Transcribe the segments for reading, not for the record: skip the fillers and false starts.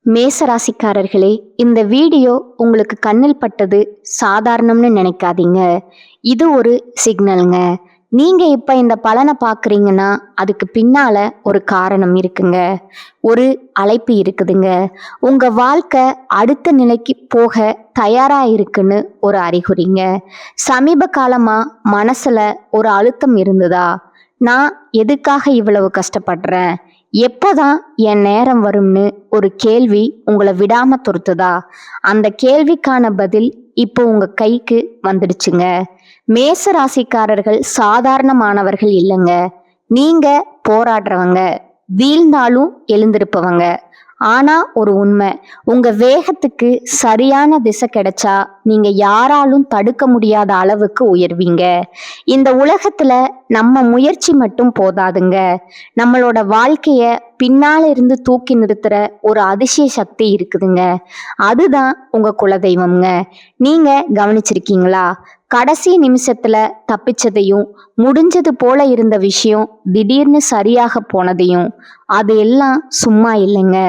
மேசராசிக்காரர்களே, இந்த வீடியோ உங்களுக்கு கண்ணில் பட்டது சாதாரணம்னு நினைக்காதீங்க. இது ஒரு சிக்னலுங்க. நீங்க இப்ப இந்த பலனை பார்க்குறீங்கன்னா அதுக்கு பின்னால ஒரு காரணம் இருக்குங்க. ஒரு அழைப்பு இருக்குதுங்க. உங்க வாழ்க்கை அடுத்த நிலைக்கு போக தயாரா இருக்குன்னு ஒரு அறிகுறிங்க. சமீப காலமா மனசுல ஒரு அழுத்தம் இருந்ததா? நான் எதுக்காக இவ்வளவு கஷ்டப்படுறேன்? எப்போதான் என் நேரம் வரும்னு ஒரு கேள்வி உங்களை விடாம துரத்துதா? அந்த கேள்விக்கான பதில் இப்போ உங்க கைக்கு வந்துடுச்சுங்க. மேச ராசிக்காரர்கள் சாதாரணமானவர்கள் இல்லைங்க. நீங்க போராடுறவங்க, வீழ்ந்தாலும் எழுந்திருப்பவங்க. ஆனா ஒரு உண்மை, உங்க வேகத்துக்கு சரியான திசை கிடைச்சா நீங்க யாராலும் தடுக்க முடியாத அளவுக்கு உயர்வீங்க. இந்த உலகத்துல நம்ம முயற்சி மட்டும் போதாதுங்க. நம்மளோட வாழ்க்கைய பின்னால இருந்து தூக்கி நிறுத்துற ஒரு அதிசய சக்தி இருக்குதுங்க. அதுதான் உங்க குலதெய்வம்ங்க. நீங்க கவனிச்சிருக்கீங்களா? கடைசி நிமிஷத்துல தப்பிச்சதையும், முடிஞ்சது போல இருந்த விஷயம் திடீர்னு சரியாக போனதையும், அது எல்லாம் சும்மா இல்லைங்க.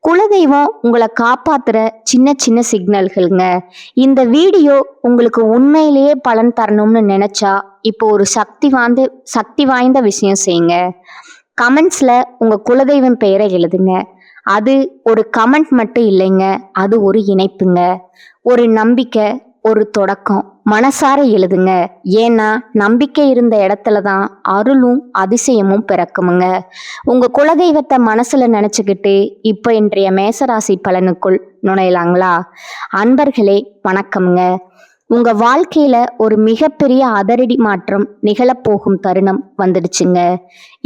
குலதெய்வம் உங்களை காப்பாத்துற சின்ன சின்ன சிக்னல்கள்ங்க. இந்த வீடியோ உங்களுக்கு உண்மையிலேயே பலன் தரணும்னு நினைச்சா இப்போ ஒரு சக்தி வாய்ந்த விஷயம் செய்யுங்க. கமெண்ட்ஸ்ல உங்க குலதெய்வம் பெயரை எழுதுங்க. அது ஒரு கமெண்ட் மட்டும் இல்லைங்க, அது ஒரு இணைப்புங்க, ஒரு நம்பிக்கை, ஒரு தொடக்கம். மனசார எழுதுங்க. ஏன்னா நம்பிக்கை இருந்த இடத்துல தான் அருளும் அதிசயமும் பிறக்குமுங்க. உங்க குலதெய்வத்தை மனசுல நினைச்சுக்கிட்டு இப்ப இன்றைய மேசராசி பலனுக்குள் நுழையலாங்களா? அன்பர்களே வணக்கம்ங்க. உங்க வாழ்க்கையில ஒரு மிகப்பெரிய அதிரடி மாற்றம் நிகழப்போகும் தருணம் வந்துடுச்சுங்க.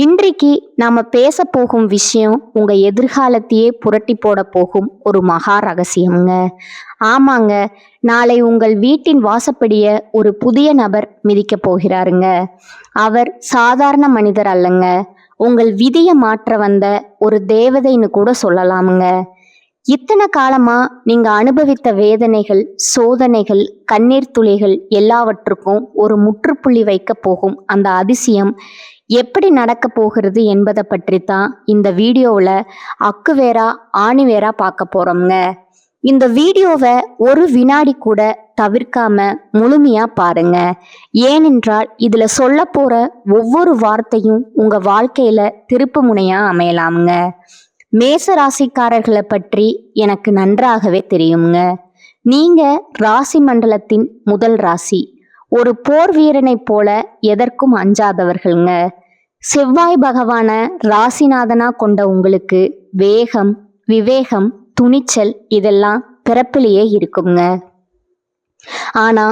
இன்றைக்கு நாம பேச போகும் விஷயம் உங்க எதிர்காலத்தையே புரட்டி போட போகும் ஒரு மகா ரகசியம்ங்க. ஆமாங்க, நாளை உங்கள் வீட்டின் வாசப்படிய ஒரு புதிய நபர் மிதிக்க போகிறாருங்க. அவர் சாதாரண மனிதர் அல்லங்க. உங்கள் விதியை மாற்ற வந்த ஒரு தேவதைன்னு கூட சொல்லலாமுங்க. இத்தனை காலமா நீங்க அனுபவித்த வேதனைகள், சோதனைகள், கண்ணீர் துளிகள் எல்லாவற்றுக்கும் ஒரு முற்றுப்புள்ளி வைக்க போகும் அந்த அதிசயம் எப்படி நடக்க போகிறது என்பதை பற்றி தான் இந்த வீடியோவில் அக்கு வேறா ஆணி வேறா பார்க்க போறோம்ங்க. இந்த வீடியோவை ஒரு வினாடி கூட தவிர்க்காம முழுமையா பாருங்க. ஏனென்றால் இதுல சொல்ல போற ஒவ்வொரு வார்த்தையும் உங்க வாழ்க்கையில திருப்பு முனையா அமையலாமுங்க. மேச ராசிக்காரர்களை பற்றி எனக்கு நன்றாகவே தெரியுங்க. நீங்க ராசி மண்டலத்தின் முதல் ராசி. ஒரு போர் வீரனை போல எதற்கும் அஞ்சாதவர்கள்ங்க. செவ்வாய் பகவான ராசிநாதனா கொண்ட உங்களுக்கு வேகம், விவேகம், துணிச்சல் இதெல்லாம் பிறப்பிலேயே இருக்குங்க. ஆனா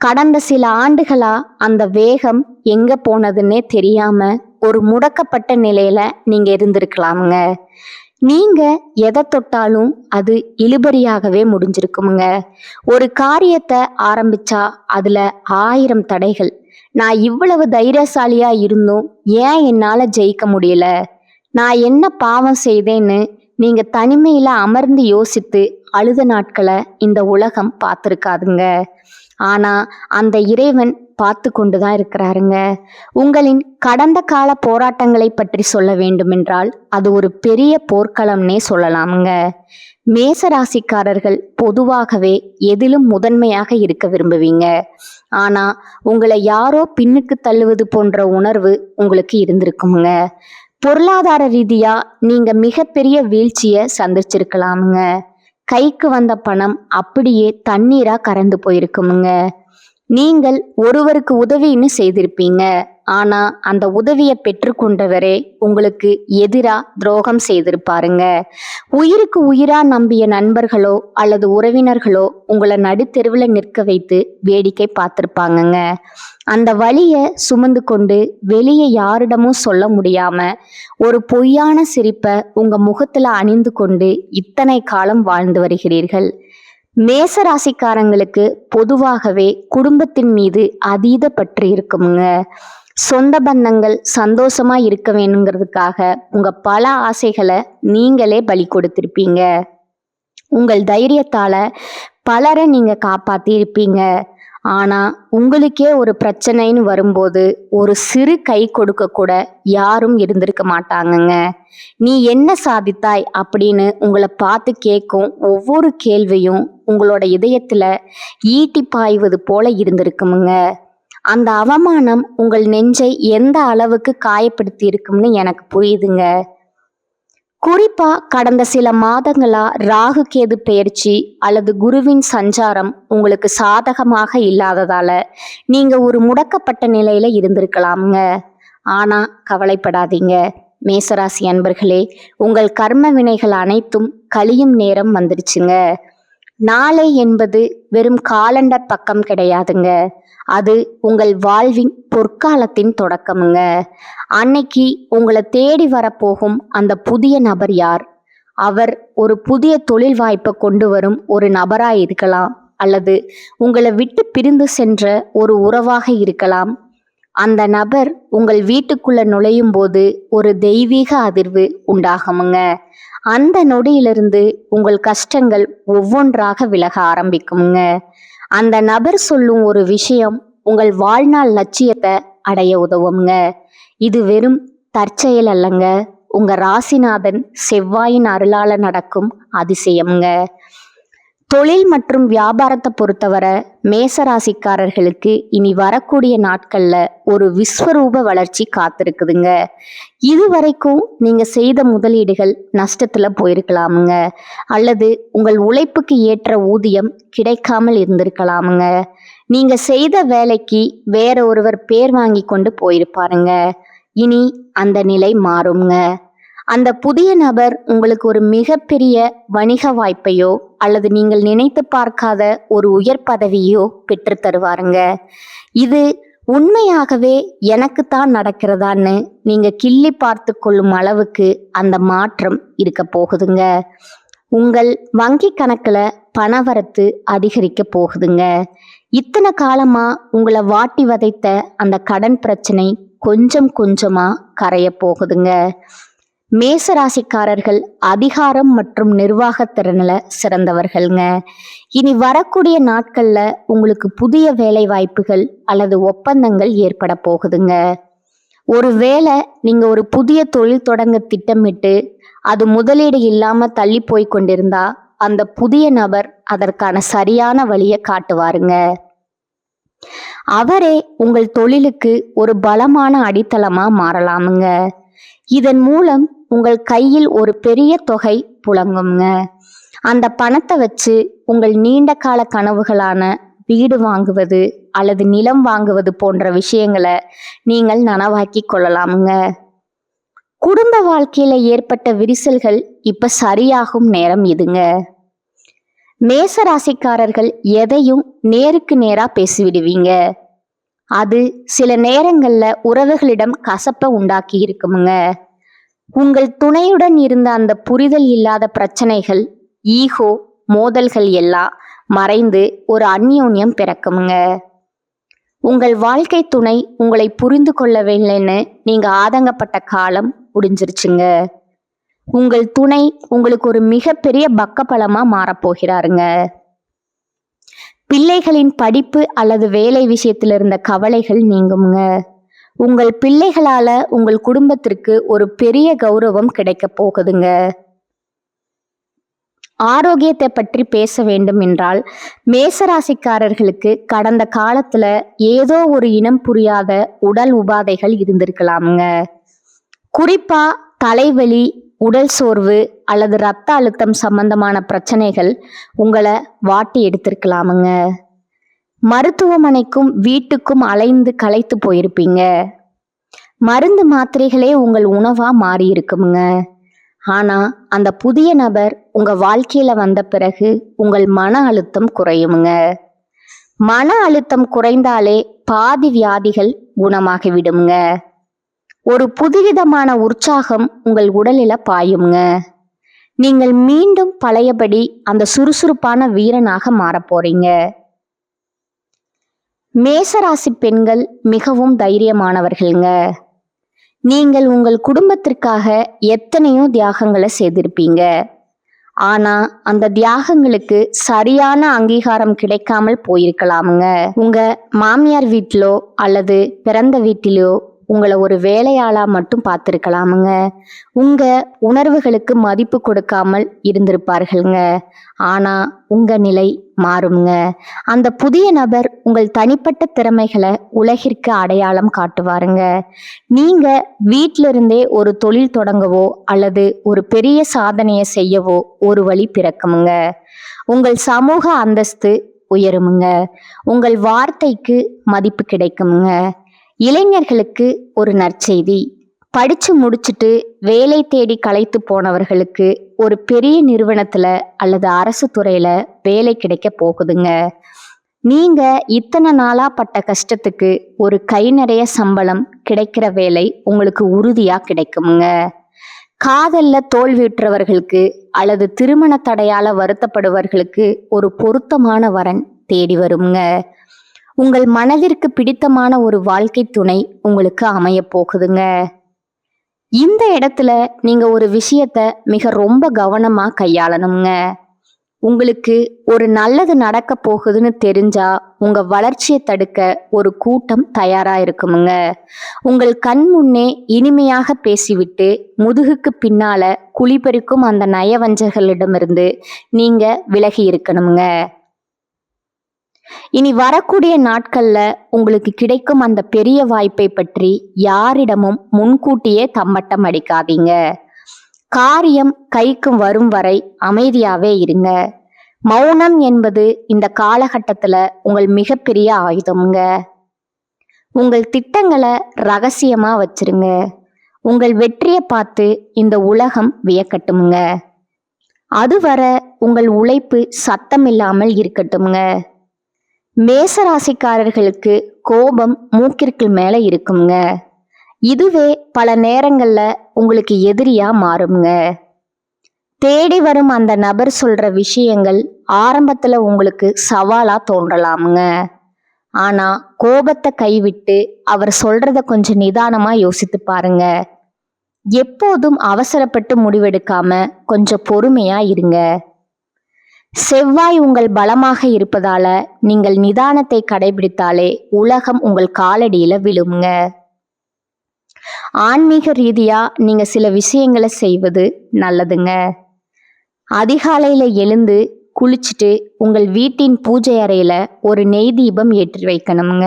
கடந்த சில ஆண்டுகளா அந்த வேகம் எங்க போனதுன்னே தெரியாம ஒரு முடக்கப்பட்ட நிலையில நீங்க இருந்திருக்கலாமுங்க. நீங்க எதை தொட்டாலும் அது இழுபறியாகவே முடிஞ்சிருக்குமுங்க. ஒரு காரியத்தை ஆரம்பிச்சா அதுல 1000 தடைகள். நான் இவ்வளவு தைரியசாலியா இருந்தும் ஏன் என்னால ஜெயிக்க முடியல? நான் என்ன பாவம் செய்தேன்னு நீங்க தனிமையில அமர்ந்து யோசித்து அழுத நாட்களை இந்த உலகம் பார்த்துருக்காதுங்க. ஆனா அந்த இறைவன் பார்த்து கொண்டுதான் இருக்கிறாருங்க. உங்களின் கடந்த கால போராட்டங்களை பற்றி சொல்ல வேண்டுமென்றால் அது ஒரு பெரிய போர்க்களம்னே சொல்லலாமுங்க. மேச ராசிக்காரர்கள் பொதுவாகவே எதிலும் முதன்மையாக இருக்க விரும்புவீங்க. ஆனா உங்களை யாரோ பின்னுக்கு தள்ளுவது போன்ற உணர்வு உங்களுக்கு இருந்திருக்குமுங்க. பொருளாதார ரீதியா நீங்க மிகப்பெரிய வீழ்ச்சியை சந்திச்சிருக்கலாமுங்க. கைக்கு வந்த பணம் அப்படியே தண்ணீரா கறந்து போயிருக்குமுங்க. நீங்கள் ஒருவருக்கு உதவின்னு செய்திருப்பீங்க. ஆனா அந்த உதவியை பெற்றுக்கொண்டவரே உங்களுக்கு எதிரா துரோகம் செய்திருப்பாருங்க. உயிருக்கு உயிரா நம்பிய நண்பர்களோ அல்லது உறவினர்களோ உங்களை நடுத்தெருவில் நிற்க வைத்து வேடிக்கை பார்த்திருப்பாங்கங்க. அந்த வலியை சுமந்து கொண்டு வெளியே யாரிடமும் சொல்ல முடியாம ஒரு பொய்யான சிரிப்பை உங்க முகத்துல அணிந்து கொண்டு இத்தனை காலம் வாழ்ந்து வருகிறீர்கள். மேச ராசிக்காரங்களுக்கு பொதுவாகவே குடும்பத்தின் மீது அதீத பற்று இருக்குமுங்க. சொந்த பந்தங்கள் சந்தோஷமா இருக்க வேணுங்கிறதுக்காக உங்க பல ஆசைகளை நீங்களே பலி கொடுத்திருப்பீங்க. உங்கள் தைரியத்தால பலரை நீங்க காப்பாத்தி இருப்பீங்க. ஆனா உங்களுக்கே ஒரு பிரச்சனைன்னு வரும்போது ஒரு சிறு கை கொடுக்க கூட யாரும் இருந்திருக்க மாட்டாங்கங்க. நீ என்ன சாதித்தாய் அப்படின்னு உங்களை பார்த்து கேட்கும் ஒவ்வொரு கேள்வியும் உங்களோட இதயத்துல ஈட்டி பாய்வது போல இருந்திருக்குமுங்க. அந்த அவமானம் உங்கள் நெஞ்சை எந்த அளவுக்கு காயப்படுத்தி இருக்கும்னு எனக்கு புரியுதுங்க. குறிப்பா கடந்த சில மாதங்களா ராகு கேது பெயர்ச்சி அல்லது குருவின் சஞ்சாரம் உங்களுக்கு சாதகமாக இல்லாததால நீங்க ஒரு முடக்கப்பட்ட நிலையில இருந்திருக்கலாம்ங்க. ஆனா கவலைப்படாதீங்க மேசராசி அன்பர்களே, உங்கள் கர்ம வினைகள் அனைத்தும் கழியும் நேரம் வந்துடுச்சுங்க. நாளை என்பது வெறும் காலண்டர் பக்கம் கிடையாதுங்க, அது உங்கள் வாழ்வின் பொற்காலத்தின் தொடக்கமுங்க. அன்னைக்கு உங்களை தேடி வரப்போகும் அந்த புதிய நபர் யார்? அவர் ஒரு புதிய தொழில் வாய்ப்பை கொண்டு வரும் ஒரு நபராக இருக்கலாம், அல்லது உங்களை விட்டு பிரிந்து சென்ற ஒரு உறவாக இருக்கலாம். அந்த நபர் உங்கள் வீட்டுக்குள்ள நுழையும் போது ஒரு தெய்வீக அதிர்வு உண்டாகுமுங்க. அந்த நொடியிலிருந்து உங்கள் கஷ்டங்கள் ஒவ்வொன்றாக விலக ஆரம்பிக்குமுங்க. அந்த நபர் சொல்லும் ஒரு விஷயம் உங்கள் வாழ்நாள் லட்சியத்தை அடைய உதவுங்க. இது வெறும் தற்செயல் அல்லங்க, உங்க ராசிநாதன் செவ்வாயின் அருளால நடக்கும் அதிசயம்ங்க. தொழில் மற்றும் வியாபாரத்தை பொறுத்தவரை மேசராசிக்காரர்களுக்கு இனி வரக்கூடிய நாட்கள்ல ஒரு விஸ்வரூப வளர்ச்சி காத்திருக்குதுங்க. இதுவரைக்கும் நீங்க செய்த முதலீடுகள் நஷ்டத்துல போயிருக்கலாமுங்க, அல்லது உங்கள் உழைப்புக்கு ஏற்ற ஊதியம் கிடைக்காமல் இருந்திருக்கலாமுங்க. நீங்க செய்த வேலைக்கு வேற ஒருவர் பேர் வாங்கி கொண்டு போயிருப்பாருங்க. இனி அந்த நிலை மாறுங்க. அந்த புதிய நபர் உங்களுக்கு ஒரு மிகப்பெரிய வணிக வாய்ப்பையோ அல்லது நீங்கள் நினைத்து பார்க்காத ஒரு உயர் பதவியோ பெற்று தருவாருங்க. இது உண்மையாகவே எனக்குத்தான் நடக்கிறதான்னு நீங்க கிள்ளி பார்த்து கொள்ளும் அளவுக்கு அந்த மாற்றம் இருக்க போகுதுங்க. உங்கள் வங்கி கணக்குல பணவரத்து அதிகரிக்க போகுதுங்க. இத்தனை காலமா உங்களை வாட்டி வதைத்த அந்த கடன் பிரச்சனை கொஞ்சம் கொஞ்சமா கரைய போகுதுங்க. மேசராசிக்காரர்கள் அதிகாரம் மற்றும் நிர்வாக திறனில் சிறந்தவர்கள்ங்க. இனி வரக்கூடிய நாட்கள்ல உங்களுக்கு புதிய வேலை வாய்ப்புகள் அல்லது ஒப்பந்தங்கள் ஏற்பட போகுதுங்க. ஒருவேளை நீங்க ஒரு புதிய தொழில் தொடங்க திட்டமிட்டு அது முதலீடு இல்லாம தள்ளி போய் கொண்டிருந்தா அந்த புதிய நபர் அதற்கான சரியான வழியை காட்டுவாருங்க. அவரே உங்கள் தொழிலுக்கு ஒரு பலமான அடித்தளமா மாறலாமுங்க. இதன் மூலம் உங்கள் கையில் ஒரு பெரிய தொகை புழங்குங்க. அந்த பணத்தை வச்சு உங்கள் நீண்ட கால கனவுகளான வீடு வாங்குவது அல்லது நிலம் வாங்குவது போன்ற விஷயங்களை நீங்கள் நனவாக்கி கொள்ளலாமுங்க. குடும்ப வாழ்க்கையில ஏற்பட்ட விரிசல்கள் இப்ப சரியாகும் நேரம் இதுங்க. மேசராசிக்காரர்கள் எதையும் நேருக்கு நேரா பேசிவிடுவீங்க. அது சில நேரங்கள்ல உறவுகளிடம் கசப்பை உண்டாக்கி இருக்குமுங்க. உங்கள் துணையுடன் இருந்த அந்த புரிதல் இல்லாத பிரச்சனைகள், ஈகோ, மோதல்கள் எல்லாம் மறைந்து ஒரு அந்யோன்யம் பிறக்குமுங்க. உங்கள் வாழ்க்கை துணை உங்களை புரிந்து கொள்ளவில்லைன்னு நீங்க ஆதங்கப்பட்ட காலம் முடிஞ்சிருச்சுங்க. உங்கள் துணை உங்களுக்கு ஒரு மிகப்பெரிய பக்கபலமா மாறப்போகிறாருங்க. பிள்ளைகளின் படிப்பு அல்லது வேலை விஷயத்தில் இருந்த கவலைகள் நீங்குங்க. உங்கள் பிள்ளைகளால உங்கள் குடும்பத்திற்கு ஒரு பெரிய கௌரவம் கிடைக்க போகுதுங்க. ஆரோக்கியத்தை பற்றி பேச வேண்டும் என்றால் மேசராசிக்காரர்களுக்கு கடந்த காலத்துல ஏதோ ஒரு இனம் புரியாத உடல் உபாதைகள் இருந்திருக்கலாமுங்க. குறிப்பா தலைவலி, உடல் சோர்வு அல்லது இரத்த அழுத்தம் சம்பந்தமான பிரச்சனைகள் உங்களை வாட்டி எடுத்திருக்கலாமுங்க. மருத்துவமனைக்கும் வீட்டுக்கும் அலைந்து களைத்து போயிருப்பீங்க. மருந்து மாத்திரைகளே உங்கள் உணவா மாறி இருக்குமுங்க. ஆனா அந்த புதிய நபர் உங்க வாழ்க்கையில வந்த பிறகு உங்கள் மன அழுத்தம் குறையுமுங்க. மன அழுத்தம் குறைந்தாலே பாதி வியாதிகள் குணமாகி விடுமுங்க. ஒரு புதுவிதமான உற்சாகம் உங்கள் உடலில பாயுங்க. நீங்கள் மீண்டும் பழையபடி அந்த சுறுசுறுப்பான வீரனாக மாறப் போறீங்க. மேசராசி பெண்கள் மிகவும் தைரியமானவர்கள்ங்க. நீங்கள் உங்கள் குடும்பத்திற்காக எத்தனையோ தியாகங்களை செய்திருப்பீங்க. ஆனா அந்த தியாகங்களுக்கு சரியான அங்கீகாரம் கிடைக்காமல் போயிருக்கலாமுங்க. உங்க மாமியார் வீட்டிலோ அல்லது பிறந்த வீட்டிலோ உங்களை ஒரு வேலையாளா மட்டும் பார்த்திருக்கலாமுங்க. உங்க உணர்வுகளுக்கு மதிப்பு கொடுக்காமல் இருந்திருப்பார்கள்ங்க. ஆனா உங்க நிலை மாறுங்க. அந்த புதிய நபர் உங்கள் தனிப்பட்ட திறமைகளை உலகிற்கு அடையாளம் காட்டுவாருங்க. நீங்க வீட்டில இருந்தே ஒரு தொழில் தொடங்கவோ அல்லது ஒரு பெரிய சாதனையை செய்யவோ ஒரு வழி பிறக்குமுங்க. உங்கள் சமூக அந்தஸ்து உயருமுங்க. உங்கள் வார்த்தைக்கு மதிப்பு கிடைக்குமுங்க. இளைஞர்களுக்கு ஒரு நற்செய்தி. படிச்சு முடிச்சுட்டு வேலை தேடி களைத்து போனவர்களுக்கு ஒரு பெரிய நிறுவனத்துல அல்லது அரசு துறையில வேலை கிடைக்க போகுதுங்க. நீங்க இத்தனை நாளா பட்ட கஷ்டத்துக்கு ஒரு கை நிறைய சம்பளம் கிடைக்கிற வேலை உங்களுக்கு உறுதியா கிடைக்குமுங்க. காதல்ல தோல்வியுற்றவர்களுக்கு அல்லது திருமண தடையால வருத்தப்படுவர்களுக்கு ஒரு பொருத்தமான வரன் தேடி வருங்க. உங்கள் மனதிற்கு பிடித்தமான ஒரு வாழ்க்கை துணை உங்களுக்கு அமைய போகுதுங்க. இந்த இடத்துல நீங்க ஒரு விஷயத்த மிக ரொம்ப கவனமா கையாளணுங்க. உங்களுக்கு ஒரு நல்லது நடக்க போகுதுன்னு தெரிஞ்சா உங்க வளர்ச்சியை தடுக்க ஒரு கூட்டம் தயாரா இருக்குமுங்க. உங்கள் கண் முன்னே இனிமையாக பேசிவிட்டு முதுகுக்கு பின்னால குழிபறிக்கும் அந்த நயவஞ்சகர்களிடமிருந்து நீங்க விலகி இருக்கணுங்க. இனி வரக்கூடிய நாட்கள்ல உங்களுக்கு கிடைக்கும் அந்த பெரிய வாய்ப்பை பற்றி யாரிடமும் முன்கூட்டியே தம்மட்டம் அடிக்காதீங்க. காரியம் கைக்கு வரும் வரை அமைதியாவே இருங்க. மௌனம் என்பது இந்த காலகட்டத்துல உங்கள் மிகப்பெரிய ஆயுதம்ங்க. உங்கள் திட்டங்களை ரகசியமா வச்சிருங்க. உங்கள் வெற்றியை பார்த்து இந்த உலகம் வியக்கட்டுமுங்க. அதுவரை உங்கள் உழைப்பு சத்தம் இல்லாமல் இருக்கட்டுமுங்க. மேசராசிக்காரர்களுக்கு கோபம் மூக்கிற்கு மேல இருக்குங்க. இதுவே பல நேரங்கள்ல உங்களுக்கு எதிரியா மாறுங்க. தேடி வரும் அந்த நபர் சொல்ற விஷயங்கள் ஆரம்பத்துல உங்களுக்கு சவாலா தோன்றலாமுங்க. ஆனா கோபத்தை கைவிட்டு அவர் சொல்றத கொஞ்சம் நிதானமா யோசித்து பாருங்க. எப்போதும் அவசரப்பட்டு முடிவெடுக்காம கொஞ்சம் பொறுமையா இருங்க. செவ்வாய் உங்கள் பலமாக இருப்பதால நீங்கள் நிதானத்தை கடைபிடித்தாலே உலகம் உங்கள் காலடியில விழுமுங்க. ஆன்மீக ரீதியா நீங்க சில விஷயங்களை செய்வது நல்லதுங்க. அதிகாலையில எழுந்து குளிச்சுட்டு உங்கள் வீட்டின் பூஜை அறையில ஒரு நெய் தீபம் ஏற்றி வைக்கணுங்க.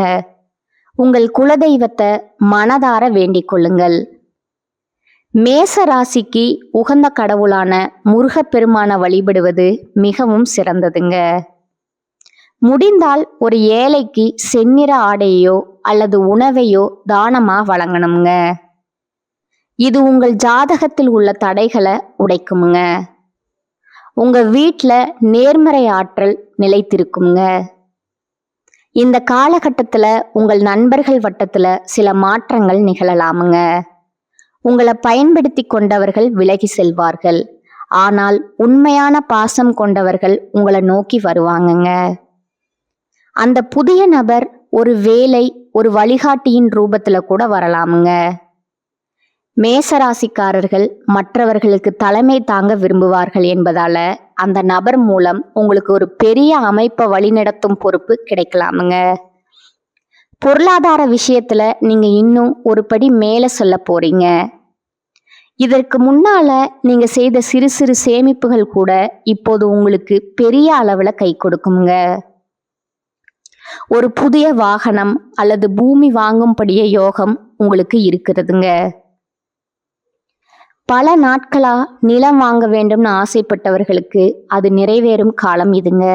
உங்கள் குலதெய்வத்தை மனதார வேண்டிக் கொள்ளுங்கள். மேச ராசிக்கு உகந்த கடவுளான முருகப்பெருமான வழிபடுவது மிகவும் சிறந்ததுங்க. முடிந்தால் ஒரு ஏழைக்கு செந்நிற ஆடையோ அல்லது உணவையோ தானமா வழங்கணுங்க. இது உங்கள் ஜாதகத்தில் உள்ள தடைகளை உடைக்குமுங்க. உங்க வீட்டுல நேர்மறை ஆற்றல் நிலைத்திருக்குங்க. இந்த காலகட்டத்துல உங்கள் நண்பர்கள் வட்டத்துல சில மாற்றங்கள் நிகழலாமுங்க. உங்களை பயன்படுத்தி கொண்டவர்கள் விலகி செல்வார்கள். ஆனால் உண்மையான பாசம் கொண்டவர்கள் உங்களை நோக்கி வருவாங்கங்க. அந்த புதிய நபர் ஒரு வேலை, ஒரு வழிகாட்டியின் ரூபத்துல கூட வரலாமுங்க. மேசராசிக்காரர்கள் மற்றவர்களுக்கு தலைமை தாங்க விரும்புவார்கள் என்பதால அந்த நபர் மூலம் உங்களுக்கு ஒரு பெரிய அமைப்பை வழிநடத்தும் பொறுப்பு கிடைக்கலாமுங்க. பொருளாதார விஷயத்துல நீங்க இன்னும் ஒரு படி மேல சொல்ல போறீங்க. இதற்கு முன்னால நீங்க செய்த சிறு சிறு சேமிப்புகள் கூட இப்போது உங்களுக்கு பெரிய அளவுல கை கொடுக்குங்க. ஒரு புதிய வாகனம் அல்லது பூமி வாங்கும்படிய யோகம் உங்களுக்கு இருக்கிறதுங்க. பல நாட்களா நிலம் வாங்க வேண்டும்னு ஆசைப்பட்டவர்களுக்கு அது நிறைவேறும் காலம் இதுங்க.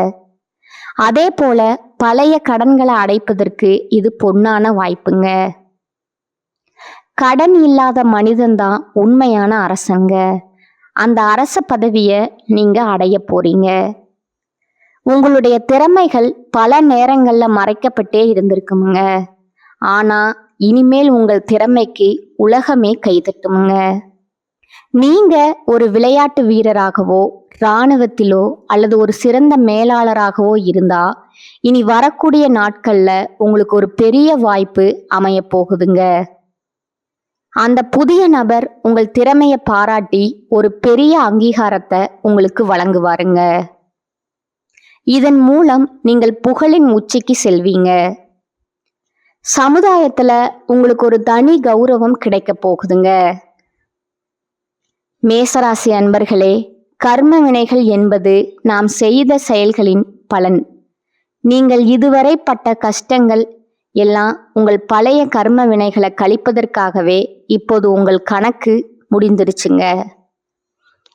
அதே போல பழைய கடன்களை அடைப்பதற்கு இது பொன்னான வாய்ப்புங்க. கடன் இல்லாத மனிதன்தான் உண்மையான அரசங்க. அந்த அரச பதவியை நீங்க அடைய போறீங்க. உங்களுடைய திறமைகள் பல நேரங்கள்ல மறைக்கப்பட்டே இருந்திருக்குமுங்க. ஆனா இனிமேல் உங்கள் திறமைக்கு உலகமே கைதட்டுமுங்க. நீங்க ஒரு விளையாட்டு வீரராகவோ இராணுவத்திலோ அல்லது ஒரு சிறந்த மேலாளராகவோ இருந்தா இனி வரக்கூடிய நாட்கள்ல உங்களுக்கு ஒரு பெரிய வாய்ப்பு அமைய போகுதுங்க. அந்த புதிய நபர் உங்கள் திறமையை பாராட்டி ஒரு பெரிய அங்கீகாரத்தை உங்களுக்கு வழங்குவாருங்க. இதன் மூலம் நீங்கள் புகழின் உச்சிக்கு செல்வீங்க. சமுதாயத்துல உங்களுக்கு ஒரு தனி கௌரவம் கிடைக்க போகுதுங்க. மேசராசி அன்பர்களே, கர்ம வினைகள் என்பது நாம் செய்த செயல்களின் பலன். நீங்கள் இதுவரை பட்ட கஷ்டங்கள் எல்லாம் உங்கள் பழைய கர்ம வினைகளை கழிப்பதற்காகவே இப்போது உங்கள் கணக்கு முடிந்துருச்சுங்க.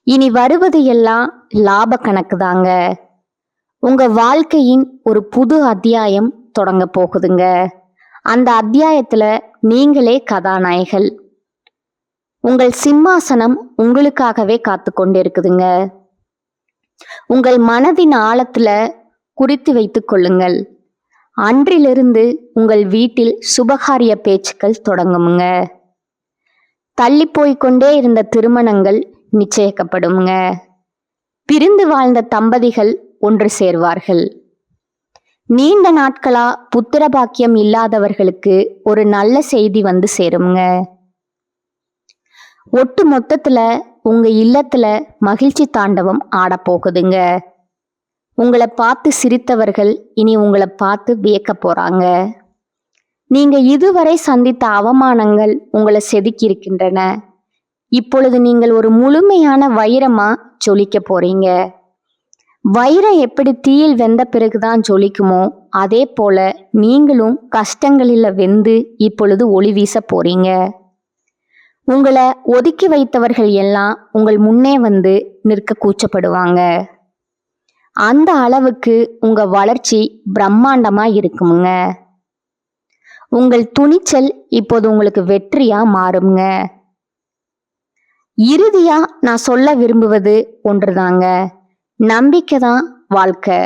இனி வருவது எல்லாம் லாப கணக்கு தாங்க. உங்க வாழ்க்கையின் ஒரு புது அத்தியாயம் தொடங்க போகுதுங்க. அந்த அத்தியாயத்துல நீங்களே கதாநாயகர்கள். உங்கள் சிம்மாசனம் உங்களுக்காகவே காத்து கொண்டிருக்குதுங்க. உங்கள் மனதின் ஆழத்துல குறித்து வைத்துக் கொள்ளுங்கள். அன்றிலிருந்து உங்கள் வீட்டில் சுபகாரிய பேச்சுக்கள் தொடங்குமுங்க. தள்ளி போய்கொண்டே இருந்த திருமணங்கள் நிச்சயிக்கப்படுங்க. பிரிந்து வாழ்ந்த தம்பதிகள் ஒன்று சேர்வார்கள். நீண்ட நாட்களா புத்திர பாக்கியம் இல்லாதவர்களுக்கு ஒரு நல்ல செய்தி வந்து சேருங்க. ஒட்டு மொத்தத்துல உங்க இல்லத்துல மகிழ்ச்சி தாண்டவம் ஆடப்போகுதுங்க. உங்களை பார்த்து சிரித்தவர்கள் இனி உங்களை பார்த்து வியக்க போறாங்க. நீங்க இதுவரை சந்தித்த அவமானங்கள் உங்களை செதுக்கி இருக்கின்றன. இப்பொழுது நீங்கள் ஒரு முழுமையான வைரமா ஜொலிக்க போறீங்க. வைரம் எப்படி தீயில் வெந்த பிறகுதான் ஜொலிக்குமோ அதே போல நீங்களும் கஷ்டங்களில் வெந்து இப்பொழுது ஒளி வீச போறீங்க. உங்களை ஒதுக்கி வைத்தவர்கள் எல்லாம் உங்கள் முன்னே வந்து நிற்க கூச்சப்படுவாங்க. அந்த அளவுக்கு உங்க வளர்ச்சி பிரம்மாண்டமா இருக்குமுங்க. உங்கள் துணிச்சல் இப்போது உங்களுக்கு வெற்றியா மாறுங்க. இறுதியா நான் சொல்ல விரும்புவது ஒன்றுதாங்க. நம்பிக்கை தான் வாழ்க்கை.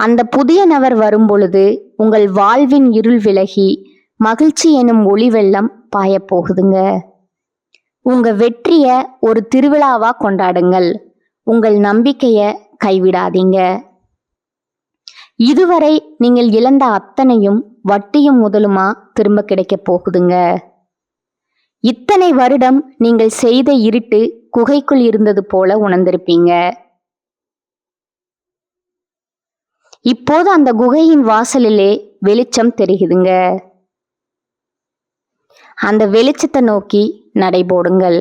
அந்த புதிய நபர் வரும் பொழுது உங்கள் வாழ்வின் இருள் விலகி மகிழ்ச்சி எனும் ஒளி வெள்ளம் பாய போகுதுங்க. உங்க வெற்றிய ஒரு திருவிழாவா கொண்டாடுங்கள். உங்கள் நம்பிக்கைய கைவிடாதீங்க. இதுவரை நீங்கள் இழந்த அத்தனையும் வட்டியும் முதலுமா திரும்ப கிடைக்க போகுதுங்க. இத்தனை வருடம் நீங்கள் செய்த இருட்டு குகைக்குள் இருந்தது போல உணர்ந்திருப்பீங்க. இப்போது அந்த குகையின் வாசலிலே வெளிச்சம் தெரியுதுங்க. அந்த வெளிச்சத்தை நோக்கி நடைபோடுங்கள்.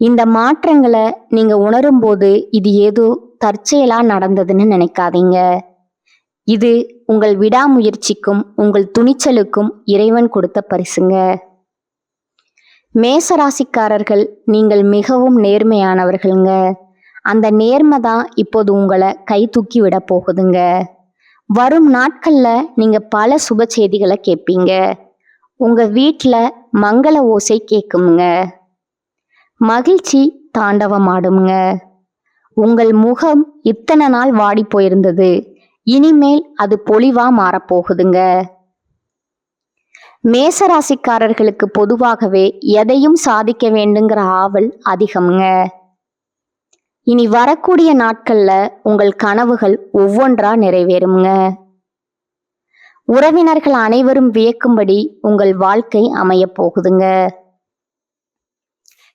இந்த மாற்றங்களை நீங்க உணரும் போது இது ஏதோ தற்செயலா நடந்ததுன்னு நினைக்காதீங்க. இது உங்கள் விடாமுயற்சிக்கும் உங்கள் துணிச்சலுக்கும் இறைவன் கொடுத்த பரிசுங்க. மேசராசிக்காரர்கள் நீங்கள் மிகவும் நேர்மையானவர்கள்ங்க. அந்த நேர்மை தான் இப்போது உங்களை கை தூக்கி விட போகுதுங்க. வரும் நாட்கள்ல நீங்க பல சுப செய்திகளை கேட்பீங்க. உங்க வீட்டுல மங்கள ஓசை கேட்குமுங்க. மகிழ்ச்சி தாண்டவமாடுங்க. உங்கள் முகம் இத்தனை நாள் வாடி போயிருந்தது, இனிமேல் அது பொலிவா மாறப்போகுதுங்க. மேசராசிக்காரர்களுக்கு பொதுவாகவே எதையும் சாதிக்க வேண்டுங்கிற ஆவல் அதிகம்ங்க. இனி வரக்கூடிய நாட்கள்ல உங்கள் கனவுகள் ஒவ்வொன்றா நிறைவேறுங்க. உறவினர்கள் அனைவரும் வியக்கும்படி உங்கள் வாழ்க்கை அமைய போகுதுங்க.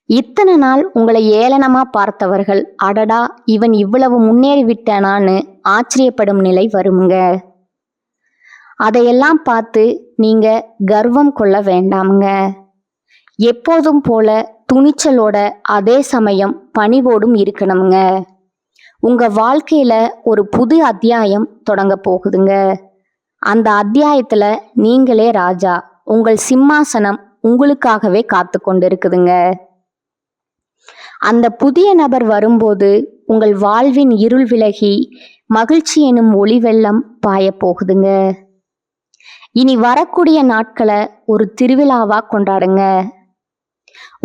இத்தனை நாள் உங்களை ஏளனமா பார்த்தவர்கள் அடடா இவன் இவ்வளவு முன்னேறி விட்டானான்னு ஆச்சரியப்படும் நிலை வருங்க. அதையெல்லாம் பார்த்து நீங்க கர்வம் கொள்ள வேண்டாமுங்க. எப்போதும் போல துணிச்சலோட அதே சமயம் பணிவோடும் இருக்கணுங்க. உங்க வாழ்க்கையில ஒரு புது அத்தியாயம் தொடங்க போகுதுங்க. அந்த அத்தியாயத்துல நீங்களே ராஜா. உங்கள் சிம்மாசனம் உங்களுக்காகவே காத்து கொண்டு இருக்குதுங்க. அந்த புதிய நபர் வரும்போது உங்கள் வாழ்வின் இருள் விலகி மகிழ்ச்சி எனும் ஒளி வெள்ளம் பாய போகுதுங்க. இனி வரக்கூடிய நாட்களை ஒரு திருவிழாவா கொண்டாடுங்க.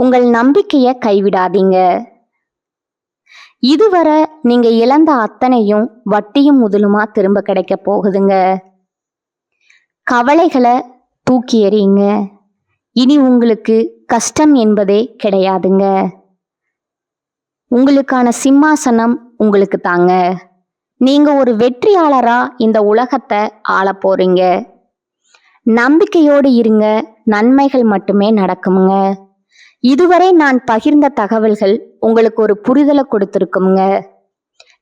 உங்கள் நம்பிக்கைய கைவிடாதீங்க. இதுவரை நீங்க இழந்த அத்தனையும் வட்டியும் முதலுமா திரும்ப கிடைக்க போகுதுங்க. கவலைகளை தூக்கி எறியுங்க. இனி உங்களுக்கு கஷ்டம் என்பதே கிடையாதுங்க. உங்களுக்கான சிம்மாசனம் உங்களுக்கு தாங்க. நீங்க ஒரு வெற்றியாளரா இந்த உலகத்தை ஆள போறீங்க. நம்பிக்கையோடு இருங்க. நன்மைகள் மட்டுமே நடக்குமுங்க. இதுவரை நான் பகிர்ந்த தகவல்கள் உங்களுக்கு ஒரு புரிதலை கொடுத்திருக்குமுங்க.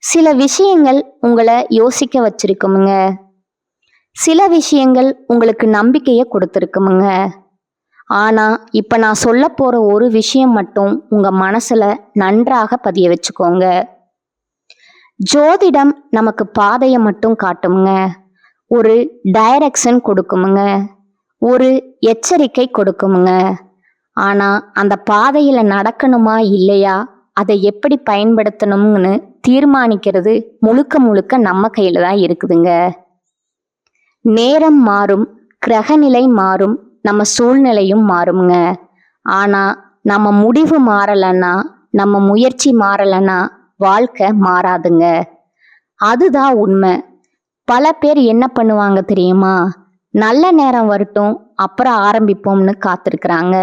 சில விஷயங்கள் உங்களை யோசிக்க வச்சிருக்குமுங்க. சில விஷயங்கள் உங்களுக்கு நம்பிக்கையை கொடுத்திருக்குமுங்க. ஆனா இப்ப நான் சொல்ல போற ஒரு விஷயம் மட்டும் உங்க மனசுல நன்றாக பதிய வச்சுக்கோங்க. ஜோதிடம் நமக்கு பாதையை மட்டும் காட்டுமுங்க, ஒரு டைரக்ஷன் கொடுக்குமுங்க, ஒரு எச்சரிக்கை கொடுக்குமுங்க. ஆனா அந்த பாதையில நடக்கணுமா இல்லையா, அதை எப்படி பயன்படுத்தணும்னு தீர்மானிக்கிறது முழுக்க முழுக்க நம்ம கையில தான் இருக்குதுங்க. நேரம் மாறும், கிரகநிலை மாறும், நம்ம சூழ்நிலையும் மாறுமுங்க. ஆனா நம்ம முடிவு மாறலன்னா, நம்ம முயற்சி மாறலன்னா வாழ்க்கை மாறாதுங்க. அதுதான் உண்மை. பல பேர் என்ன பண்ணுவாங்க தெரியுமா, நல்ல நேரம் வரட்டும் அப்புறம் ஆரம்பிப்போம்னு காத்திருக்கிறாங்க.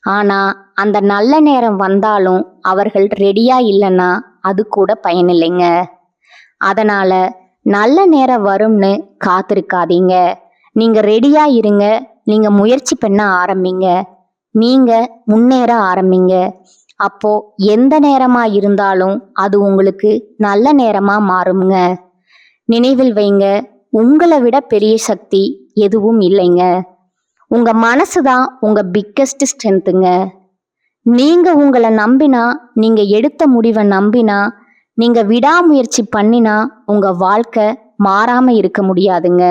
ஆனா அந்த நல்ல நேரம் வந்தாலும் அவர்கள் ரெடியா இல்லைன்னா அது கூட பயனில்லைங்க. அதனால நல்ல நேரம் வரும்னு காத்திருக்காதீங்க. நீங்க ரெடியா இருங்க. நீங்க முயற்சி பண்ண ஆரம்பிங்க. நீங்க முன்னேற ஆரம்பிங்க. அப்போ எந்த நேரமா இருந்தாலும் அது உங்களுக்கு நல்ல நேரமா மாறுங்க. நினைவில் வைங்க, உங்களை விட பெரிய சக்தி எதுவும் இல்லைங்க. உங்க மனசுதான் உங்க பிக்கஸ்ட் ஸ்ட்ரென்த்துங்க. நீங்க உங்களை நம்பினா, நீங்க எடுத்த முடிவை நம்பினா, நீங்க விடாமுயற்சி பண்ணினா உங்க வாழ்க்கை மாறாம இருக்க முடியாதுங்க.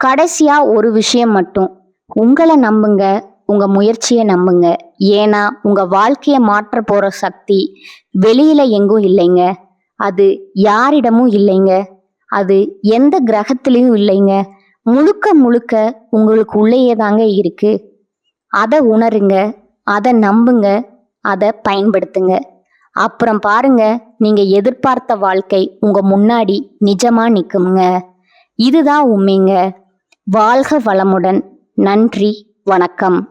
கடைசியா ஒரு விஷயம் மட்டும், உங்களை நம்புங்க, உங்க முயற்சியை நம்புங்க. ஏன்னா உங்க வாழ்க்கையை மாற்ற போற சக்தி வெளியில எங்கும் இல்லைங்க. அது யாரிடமும் இல்லைங்க. அது எந்த கிரகத்திலையும் இல்லைங்க. முழுக்க முழுக்க உங்களுக்கு உள்ளேயே தாங்க இருக்கு. அதை உணருங்க, அதை நம்புங்க, அதை பயன்படுத்துங்க. அப்புறம் பாருங்க, நீங்க எதிர்பார்த்த வாழ்க்கை உங்க முன்னாடி நிஜமா நிக்குமுங்க. இதுதான் உண்மைங்க. வாழ்க வளமுடன். நன்றி, வணக்கம்.